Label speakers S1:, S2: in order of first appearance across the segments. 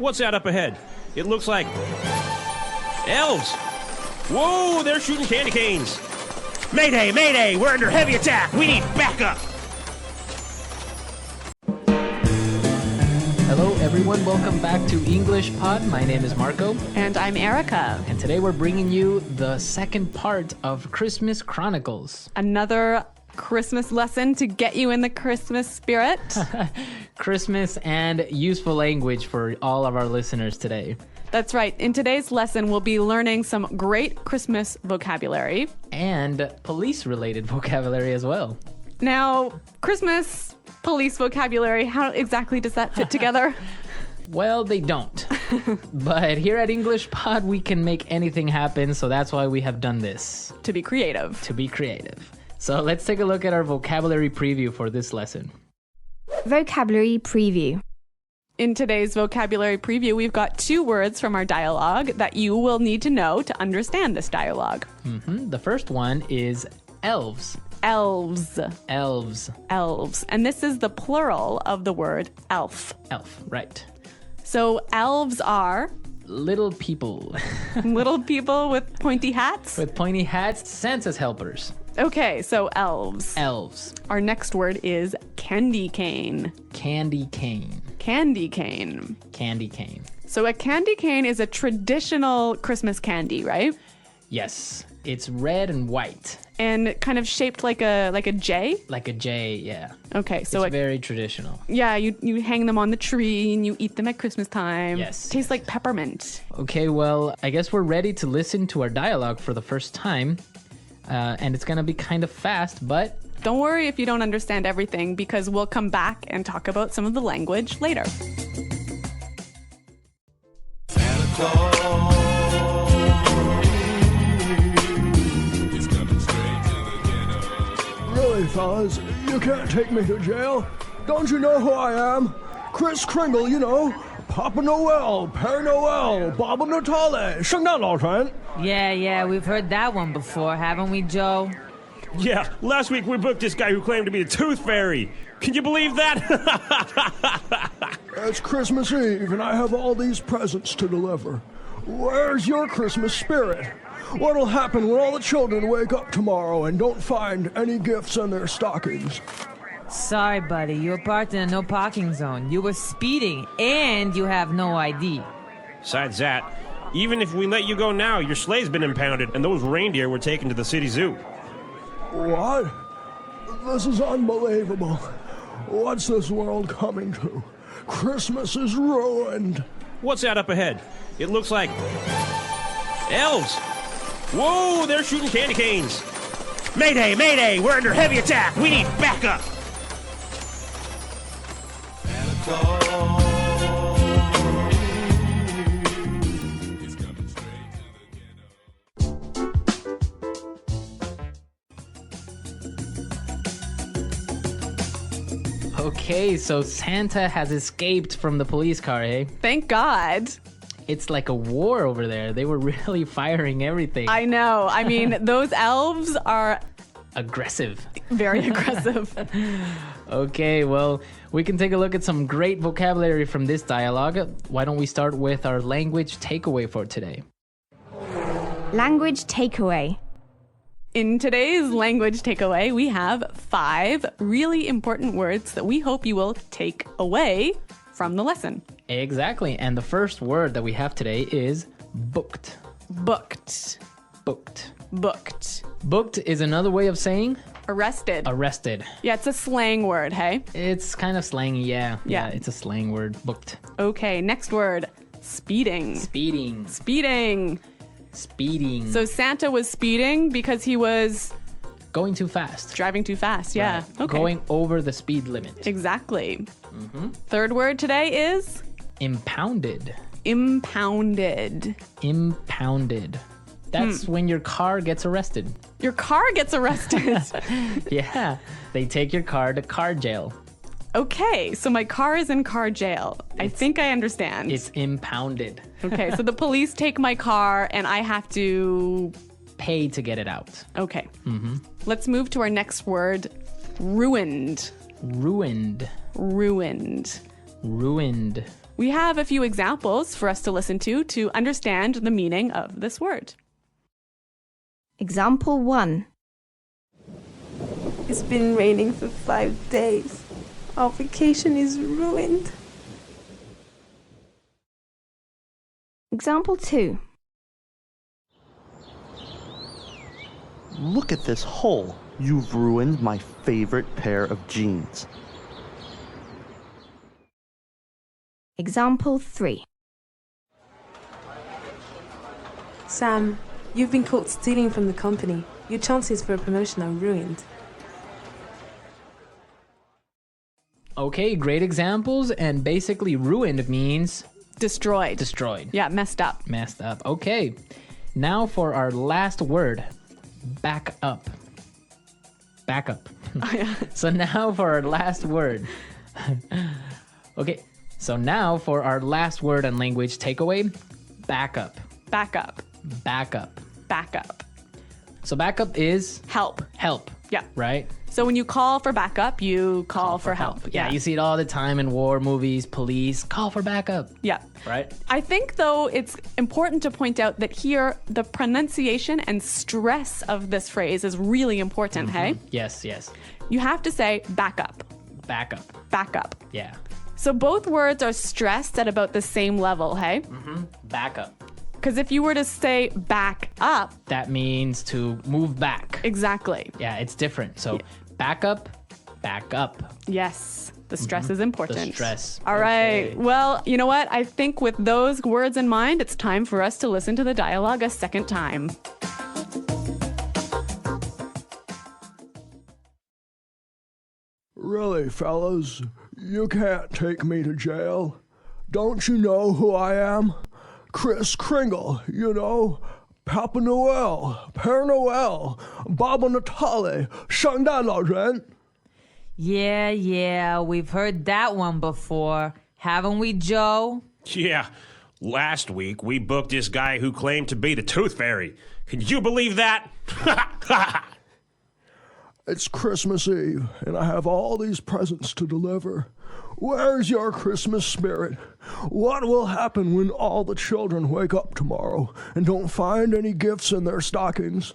S1: What's that up ahead? It looks like... Elves! Whoa, they're shooting candy canes! Mayday, mayday! We're under heavy attack! We need backup!
S2: Hello everyone, welcome back to EnglishPod. My name is Marco.
S3: And I'm Erika.
S2: And today we're bringing you the second part of Christmas Chronicles.
S3: Another Christmas lesson to get you in the Christmas spirit.
S2: Christmas and useful language for all of our listeners today.
S3: That's right. In today's lesson, we'll be learning some great Christmas vocabulary.
S2: And police-related vocabulary as well.
S3: Now, Christmas, police vocabulary, how exactly does that fit together?
S2: Well, they don't. But here at EnglishPod, we can make anything happen, so that's why we have done this.
S3: To be creative.
S2: To be creative. So let's take a look at our vocabulary preview for this lesson.
S4: Vocabulary preview.
S3: In today's vocabulary preview, we've got 2 words from our dialogue that you will need to know to understand this dialogue.
S2: The first one is elves.
S3: Elves.
S2: Elves.
S3: Elves. And this is the plural of the word elf.
S2: Elf, right.
S3: So elves are...
S2: Little people.
S3: little people with pointy hats?
S2: With pointy hats, Santa's helpers.
S3: Okay, so elves.
S2: Elves.
S3: Our next word is candy cane.
S2: Candy cane.
S3: Candy cane.
S2: Candy cane.
S3: So a candy cane is a traditional Christmas candy, right?
S2: Yes. It's red and white.
S3: And kind of shaped like a J?
S2: Like a J, yeah.
S3: Okay, so
S2: it's very traditional.
S3: Yeah, you hang them on the tree and you eat them at Christmas time.
S2: Yes.
S3: Tastes like peppermint.
S2: Okay, well, I guess we're ready to listen to our dialogue for the first time. And it's gonna be kind of fast, but...
S3: Don't worry if you don't understand everything, because we'll come back and talk about some of the language later.
S5: Santa Claus is coming straight to the ghetto.
S6: Really, fellas, you can't take me to jail. Don't you know who I am? Kris Kringle, you know. Papa Noel, Père Noel, Baba Natale, 圣诞老人.
S7: Yeah, we've heard that one before, haven't we, Joe?
S1: Yeah, last week we booked this guy who claimed to be the Tooth Fairy. Can you believe that?
S6: It's Christmas Eve, and I have all these presents to deliver. Where's your Christmas spirit? What'll happen when all the children wake up tomorrow and don't find any gifts in their stockings?
S7: Sorry, buddy, you were parked in a no parking zone. You were speeding, and you have no ID.
S1: Besides that, even if we let you go now, your sleigh's been impounded, and those reindeer were taken to the city zoo.
S6: What? This is unbelievable. What's this world coming to? Christmas is ruined.
S1: What's that up ahead? It looks like... Elves! Whoa, they're shooting candy canes! Mayday, mayday! We're under heavy attack! We need backup!
S5: Santa Claus is coming straight to the ghetto.
S2: Okay, so Santa has escaped from the police car, eh?
S3: Thank God.
S2: It's like a war over there. They were really firing everything.
S3: I know. I mean, those elves are
S2: Aggressive.
S3: very aggressive.
S2: Okay, well, we can take a look at some great vocabulary from this dialogue. Why don't we start with our language takeaway for today?
S4: Language takeaway.
S3: In today's language takeaway, we have 5 really important words that we hope you will take away from the lesson.
S2: Exactly, and the first word that we have today is booked.
S3: Booked.
S2: Booked.
S3: Booked.
S2: Booked is another way of saying
S3: Arrested.
S2: arrested.
S3: Yeah, it's a slang word, hey?
S2: It's kind of slangy, yeah.
S3: Yeah.
S2: It's a slang word, booked.
S3: Okay, next word. Speeding.
S2: Speeding.
S3: Speeding.
S2: Speeding.
S3: So Santa was speeding because he was
S2: going too fast.
S3: driving too fast. Yeah.
S2: Right.
S3: Okay.
S2: Going over the speed limit.
S3: Exactly. Third word today is
S2: Impounded.
S3: impounded.
S2: Impounded. That's when your car gets arrested.
S3: Your car gets arrested.
S2: Yeah. They take your car to car jail.
S3: Okay, so my car is in car jail. I think I understand.
S2: It's impounded.
S3: Okay, so the police take my car and I have to...
S2: Pay to get it out.
S3: Okay. Let's move to our next word. Ruined.
S2: Ruined.
S3: Ruined.
S2: Ruined.
S3: We have a few examples for us to listen to understand the meaning of this word.
S4: Example 1.
S8: It's been raining for 5 days. Our vacation is ruined.
S4: Example 2.
S9: Look at this hole. You've ruined my favorite pair of jeans.
S4: Example 3.
S8: Sam, you've been caught stealing from the company. Your chances for a promotion are ruined.
S2: Okay, great examples. And basically, ruined means
S3: Destroyed.
S2: destroyed,
S3: Yeah, messed up.
S2: messed up. Okay, now for our last word, back up. Back up. So now for our last word. Okay, so now for our last word and language takeaway, back up.
S3: Back up.
S2: Back up.
S3: Back up.
S2: So backup is
S3: Help.
S2: help.
S3: Yeah.
S2: Right?
S3: So when you call for backup, you call for help.
S2: Yeah, you see it all the time in war movies, police, call for backup.
S3: Yeah.
S2: Right?
S3: I think, though, it's important to point out that here the pronunciation and stress of this phrase is really important, hey?
S2: Yes, yes.
S3: You have to say backup.
S2: Backup.
S3: Backup.
S2: Yeah.
S3: So both words are stressed at about the same level, hey?
S2: Backup.
S3: Because if you were to say back up,
S2: That means to move back.
S3: exactly.
S2: Yeah, it's different. So back up, back up.
S3: Yes, the stress is important.
S2: The stress.
S3: All right.
S2: Okay.
S3: Well, you know what? I think with those words in mind, it's time for us to listen to the dialogue a second time.
S6: Really, fellas, you can't take me to jail. Don't you know who I am? Kris Kringle, you know. Papa Noel, Père Noel, Baba Natale, 圣诞老人.
S7: Yeah, we've heard that one before. Haven't we, Joe?
S1: Yeah, last week we booked this guy who claimed to be the Tooth Fairy. Can you believe that?
S6: It's Christmas Eve, and I have all these presents to deliver. Where's your Christmas spirit? What will happen when all the children wake up tomorrow and don't find any gifts in their stockings?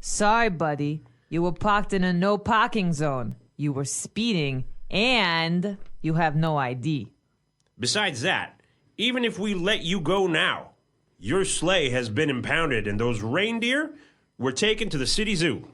S7: Sorry, buddy. You were parked in a no parking zone. You were speeding, and you have no ID.
S1: Besides that, even if we let you go now, your sleigh has been impounded and those reindeer were taken to the city zoo.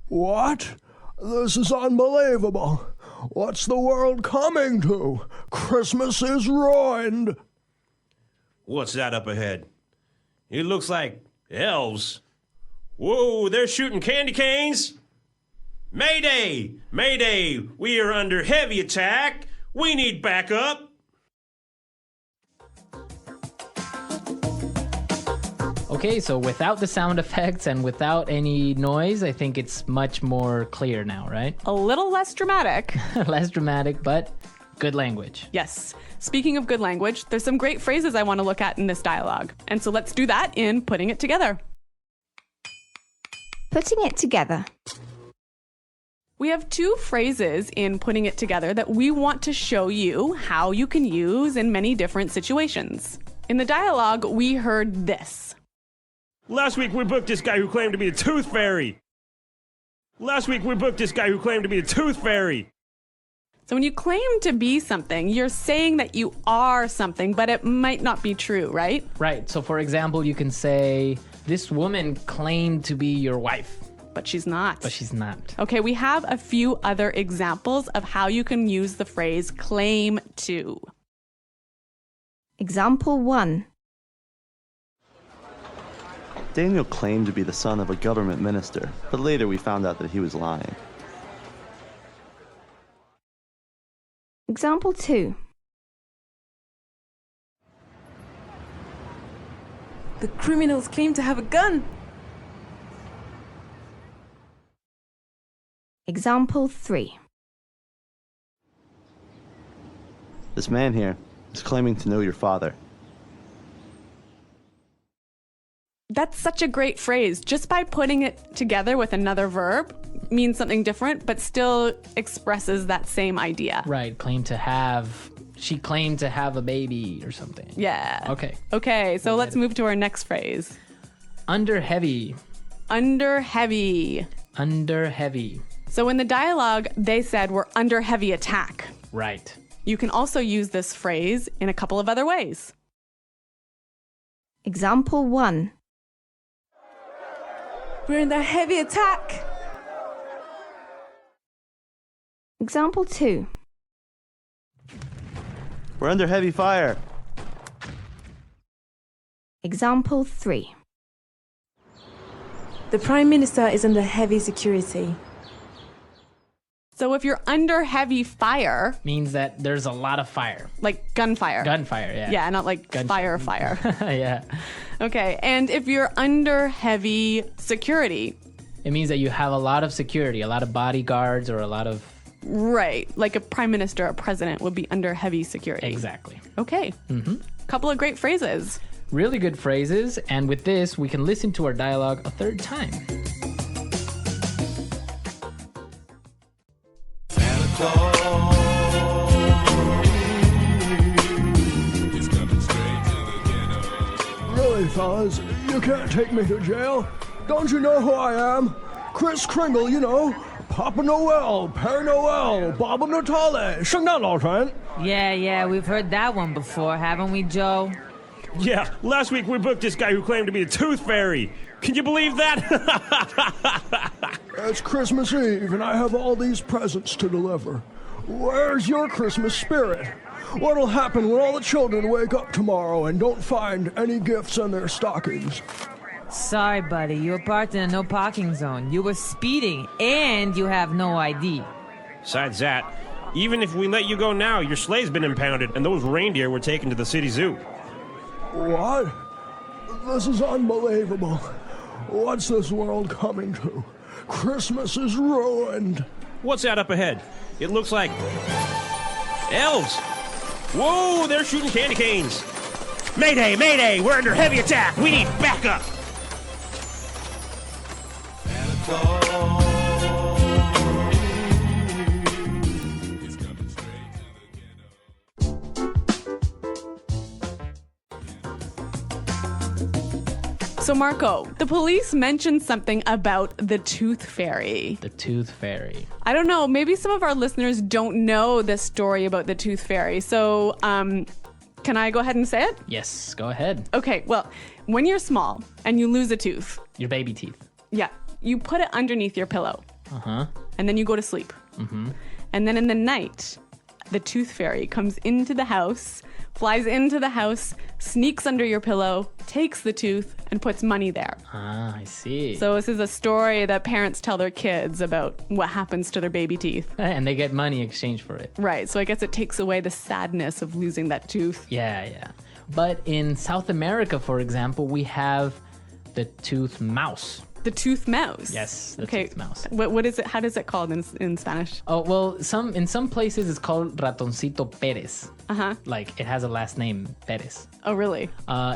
S6: What? This is unbelievable. What's the world coming to? Christmas is ruined.
S1: What's that up ahead? It looks like elves. Whoa, they're shooting candy canes. Mayday! Mayday! We are under heavy attack. We need backup.
S2: Okay, so without the sound effects and without any noise, I think it's much more clear now, right?
S3: A little less dramatic.
S2: Less dramatic, but good language.
S3: Yes. Speaking of good language, there's some great phrases I want to look at in this dialogue. And so let's do that in Putting It Together.
S4: Putting it together.
S3: We have two phrases in Putting It Together that we want to show you how you can use in many different situations. In the dialogue, we heard this.
S1: Last week we booked this guy who claimed to be the Tooth Fairy. Last week we booked this guy who claimed to be the Tooth Fairy.
S3: So when you claim to be something, you're saying that you are something, but it might not be true, right?
S2: Right, so for example, you can say, this woman claimed to be your wife,
S3: But she's not.
S2: but she's not.
S3: Okay, we have a few other examples of how you can use the phrase claim to.
S4: Example 1.
S9: Daniel claimed to be the son of a government minister, but later we found out that he was lying.
S4: Example 2.
S8: The criminals claim to have a gun.
S4: Example 3.
S9: This man here is claiming to know your father.
S3: That's such a great phrase. Just by putting it together with another verb means something different, but still expresses that same idea.
S2: Right, claim to have she claimed to have a baby or something.
S3: Yeah.
S2: Okay.
S3: Okay, so let's move to our next phrase.
S2: Under heavy.
S3: Under heavy.
S2: Under heavy.
S3: So in the dialogue, they said we're under heavy attack.
S2: Right.
S3: You can also use this phrase in a couple of other ways.
S4: Example 1.
S8: We're under heavy attack.
S4: Example 2.
S9: We're under heavy fire.
S4: Example 3.
S8: The Prime Minister is under heavy security.
S3: So if you're under heavy fire,
S2: Means that there's a lot of fire.
S3: like gunfire.
S2: Gunfire, yeah.
S3: Yeah, not like
S2: Gun-
S3: fire.
S2: Yeah.
S3: Okay, and if you're under heavy security,
S2: It means that you have a lot of security, a lot of bodyguards, or a lot of...
S3: right, like a prime minister, a president would be under heavy security.
S2: Exactly.
S3: Okay. Couple of great phrases.
S2: Really good phrases, and with this, we can listen to our dialogue a third time.
S5: Santa Claus is coming straight to the ghetto.
S6: Really, fellas, you can't take me to jail. Don't you know who I am? Kris Kringle, you know. Papa Noel, Père Noel, Baba Natale, 圣诞老人.
S7: Yeah, we've heard that one before, haven't we, Joe?
S1: Yeah, last week we booked this guy who claimed to be the Tooth Fairy. Can you believe that?
S6: It's Christmas Eve, and I have all these presents to deliver. Where's your Christmas spirit? What'll happen when all the children wake up tomorrow and don't find any gifts in their stockings?
S7: Sorry, buddy, you were parked in a no parking zone. You were speeding, and you have no ID.
S1: Besides that, even if we let you go now, your sleigh's been impounded, and those reindeer were taken to the city zoo.
S6: What? This is unbelievable. What's this world coming to? Christmas is ruined.
S1: What's that up ahead? It looks like... Elves! Whoa, they're shooting candy canes! Mayday, mayday! We're under heavy attack! We need backup!
S5: Santa Claus is coming straight to the ghetto.
S3: So Marco, the police mentioned something about the Tooth Fairy.
S2: The Tooth Fairy.
S3: I don't know, maybe some of our listeners don't know this story about the Tooth Fairy. So, can I go ahead and say it?
S2: Yes, go ahead.
S3: Okay, well, when you're small and you lose a tooth,
S2: Your baby teeth.
S3: yeah, you put it underneath your pillow.
S2: Uh-huh.
S3: And then you go to sleep. And then in the night, the Tooth Fairy comes into the house, flies into the house, sneaks under your pillow, takes the tooth, and puts money there.
S2: Ah, I see.
S3: So this is a story that parents tell their kids about what happens to their baby teeth.
S2: And they get money in exchange for it.
S3: Right, so I guess it takes away the sadness of losing that tooth.
S2: Yeah. But in South America, for example, we have the tooth mouse.
S3: The tooth mouse.
S2: Yes, the
S3: Okay.
S2: tooth mouse.
S3: What is it? How does it called in Spanish?
S2: Oh, well, in some places it's called Ratoncito Pérez.
S3: Uh-huh.
S2: Like, it has a last name, Pérez.
S3: Oh, really?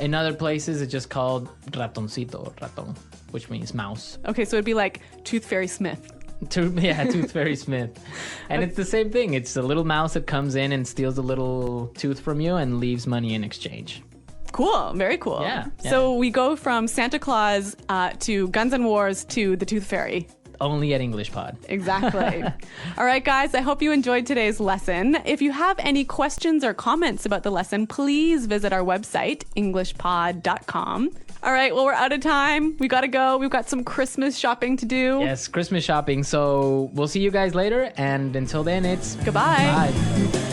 S2: In other places it's just called Ratoncito, or Raton, which means mouse.
S3: Okay, so it'd be like Tooth Fairy Smith.
S2: Tooth Fairy Smith. And it's the same thing. It's a little mouse that comes in and steals a little tooth from you and leaves money in exchange.
S3: Cool, very cool.
S2: Yeah.
S3: So we go from Santa Claus to Guns and Wars to the Tooth Fairy.
S2: Only at EnglishPod.
S3: Exactly. All right, guys, I hope you enjoyed today's lesson. If you have any questions or comments about the lesson, please visit our website, EnglishPod.com. All right, well, we're out of time. We got to go. We've got some Christmas shopping to do.
S2: Yes, Christmas shopping. So we'll see you guys later. And until then, it's
S3: Goodbye.
S2: bye.